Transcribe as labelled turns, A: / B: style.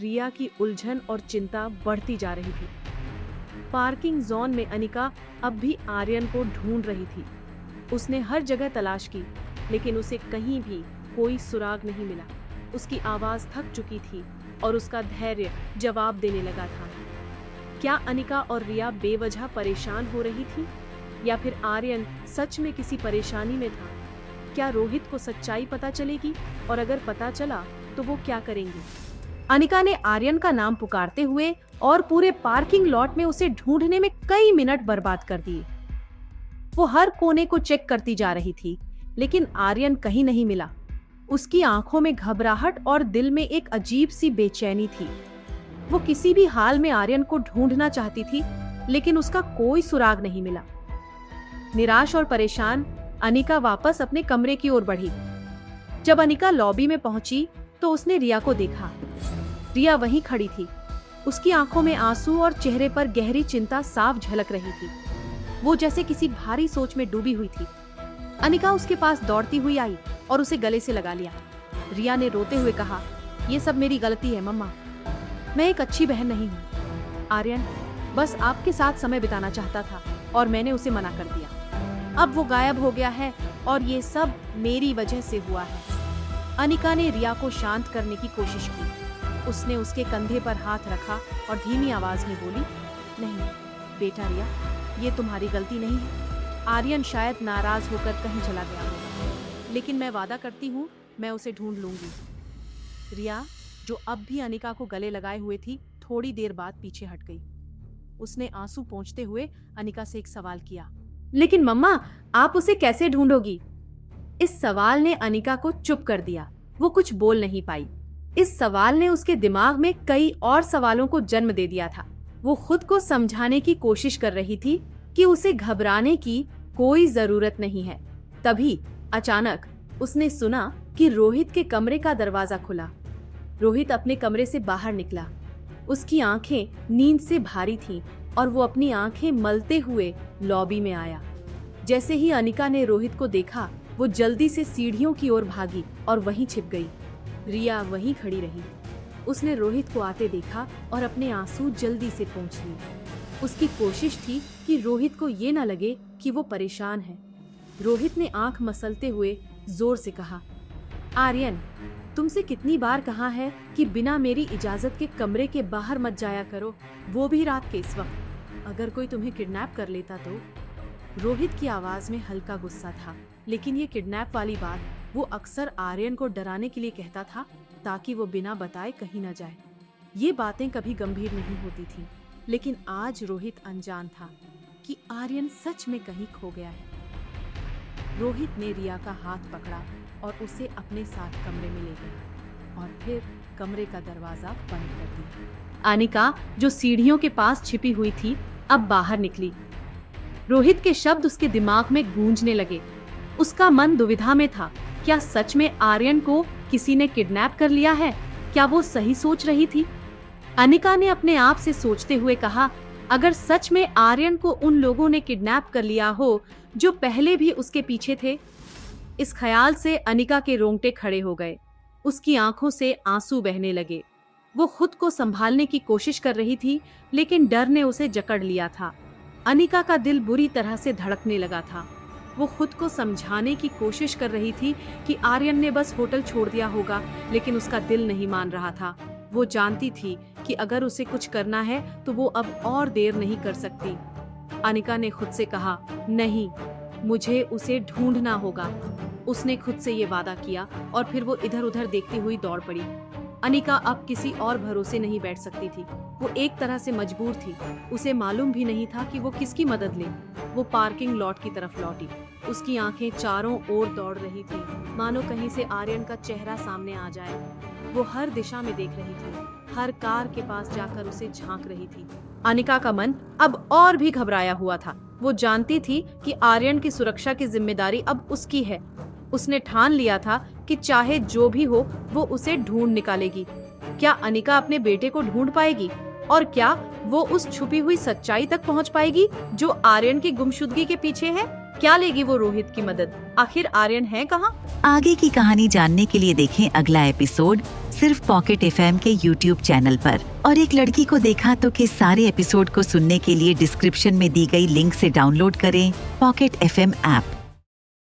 A: रिया की उलझन और चिंता बढ़ती जा रही थी। पार्किंग जोन में अनिका अब भी आर्यन को ढूंढ रही थी। उसने हर जगह तलाश की, लेकिन उसे कहीं भी कोई सुराग नहीं मिला। उसकी आवाज थक चुकी थी और उसका धैर्य जवाब देने लगा था। क्या अनिका और रिया बेवजह परेशान हो रही थी, या फिर आर्यन सच में किसी परेशानी में था? क्या रोहित को सच्चाई पता चलेगी, और अगर पता चला तो वो क्या करेंगे? अनिका ने आर्यन का नाम पुकारते हुए और पूरे पार्किंग लॉट में उसे ढूंढने में कई मिनट बर्बाद कर दिए। वो हर कोने को चेक करती जा रही थी, लेकिन आर्यन कहीं नहीं मिला। उसकी आंखों में घबराहट और दिल में एक अजीब सी बेचैनी थी। वो किसी भी हाल में आर्यन को ढूंढना चाहती थी, लेकिन उसका कोई सुराग नहीं मिला। निराश और परेशान अनिका वापस अपने कमरे की ओर बढ़ी। जब अनिका लॉबी में पहुंची तो उसने रिया को देखा। रिया वहीं खड़ी थी। उसकी आंखों में आंसू और चेहरे पर गहरी चिंता साफ झलक रही थी। वो जैसे किसी भारी सोच में डूबी हुई थी। अनिका उसके पास दौड़ती हुई आई और उसे गले से लगा लिया। रिया ने रोते हुए कहा, ये सब मेरी गलती है मम्मा, मैं एक अच्छी बहन नहीं हूँ। आर्यन बस आपके साथ समय बिताना चाहता था और मैंने उसे मना कर दिया। अब वो गायब हो गया है और ये सब मेरी वजह से हुआ है। अनिका ने रिया को शांत करने की कोशिश की। उसने उसके कंधे पर हाथ रखा और धीमी आवाज में बोली, नहीं बेटा रिया, ये तुम्हारी गलती नहीं है। आर्यन शायद नाराज होकर कहीं चला गया होगा, लेकिन मैं वादा करती हूँ मैं उसे ढूंढ लूंगी। रिया, जो अब भी अनिका को गले लगाए हुए थी, थोड़ी देर बाद पीछे हट गई। उसने आंसू पोंछते हुए अनिका से एक सवाल किया, लेकिन मम्मा आप उसे कैसे ढूंढोगी? इस सवाल ने अनिका को चुप कर दिया। वो कुछ बोल नहीं पाई। इस सवाल ने उसके दिमाग में कई और सवालों को जन्म दे दिया था। वो खुद को समझाने की कोशिश कर रही थी कि उसे घबराने की कोई जरूरत नहीं है। तभी अचानक उसने सुना कि रोहित के कमरे का दरवाजा खुला। रोहित अपने कमरे से बाहर निकला। उसकी आंखें नींद से भारी थीं और वो अपनी आंखें मलते हुए लॉबी में आया। जैसे ही अनिका ने रोहित को देखा, वो जल्दी से सीढ़ियों की ओर भागी और वहीं छिप गई। रिया वहीं खड़ी रही। उसने रोहित को आते देखा और अपने आंसू जल्दी से पोंछ लिए। उसकी कोशिश थी कि रोहित को ये न लगे कि वो परेशान है। रोहित ने आंख मसलते हुए जोर से कहा, आर्यन, तुमसे कितनी बार कहा है कि बिना मेरी इजाजत के कमरे के बाहर मत जाया करो, वो भी रात के इस वक्त। अगर कोई तुम्हें किडनैप कर लेता तो? रोहित की आवाज में हल्का गुस्सा था, लेकिन ये किडनैप वाली बात वो अक्सर आर्यन को डराने के लिए कहता था, ताकि वो बिना बताए कहीं न जाए। ये बातें कभी गंभीर नहीं होती थी, लेकिन आज रोहित अनजान था कि आर्यन सच में कहीं खो गया है। रोहित ने रिया का हाथ पकड़ा और उसे अपने साथ कमरे में ले गया और फिर कमरे का दरवाजा बंद कर दिया। अनिका, जो सीढ़ियों के पास छिपी हुई थी, अब बाहर निकली। रोहित के शब्द उसके दिमाग में गूंजने लगे। उसका मन दुविधा में था। क्या सच में आर्यन को किसी ने किडनैप कर लिया है? क्या वो सही सोच रही थी? अनिका ने अपने आप से सोचते हुए कहा, अगर सच में आर्यन को उन लोगों ने किडनैप कर लिया हो जो पहले भी उसके पीछे थे। इस ख्याल से अनिका के रोंगटे खड़े हो गए। उसकी आंखों से आंसू बहने लगे। वो खुद को संभालने की कोशिश कर रही थी, लेकिन डर ने उसे जकड़ लिया था। अनिका का दिल बुरी तरह से धड़कने लगा था। वो खुद को समझाने की कोशिश कर रही थी कि आर्यन ने बस होटल छोड़ दिया होगा, लेकिन उसका दिल नहीं मान रहा था। वो जानती थी कि अगर उसे कुछ करना है तो वो अब और देर नहीं कर सकती। अनिका ने खुद से कहा, नहीं, मुझे उसे ढूंढना होगा। उसने खुद से ये वादा किया और फिर वो इधर उधर देखती हुई दौड़ पड़ी। अनिका अब किसी और भरोसे नहीं बैठ सकती थी। वो एक तरह से मजबूर थी। उसे मालूम भी नहीं था कि वो किसकी मदद ले। वो पार्किंग लॉट की तरफ लौटी। उसकी आंखें चारों ओर दौड़ रही थी, मानो कहीं से आर्यन का चेहरा सामने आ जाए। वो हर दिशा में देख रही थी, हर कार के पास जाकर उसे झांक रही थी। अनिका का मन अब और भी घबराया हुआ था। वो जानती थी कि आर्यन की सुरक्षा की जिम्मेदारी अब उसकी है। उसने ठान लिया था कि चाहे जो भी हो वो उसे ढूंढ निकालेगी। क्या अनिका अपने बेटे को ढूंढ पाएगी? और क्या वो उस छुपी हुई सच्चाई तक पहुंच पाएगी जो आर्यन की गुमशुदगी के पीछे है? क्या लेगी वो रोहित की मदद? आखिर आर्यन है कहाँ?
B: आगे की कहानी जानने के लिए देखें अगला एपिसोड सिर्फ पॉकेट एफएम के यूट्यूब चैनल पर। और एक लड़की को देखा तो के सारे एपिसोड को सुनने के लिए डिस्क्रिप्शन में दी गई लिंक से डाउनलोड करें पॉकेट एफएम ऐप।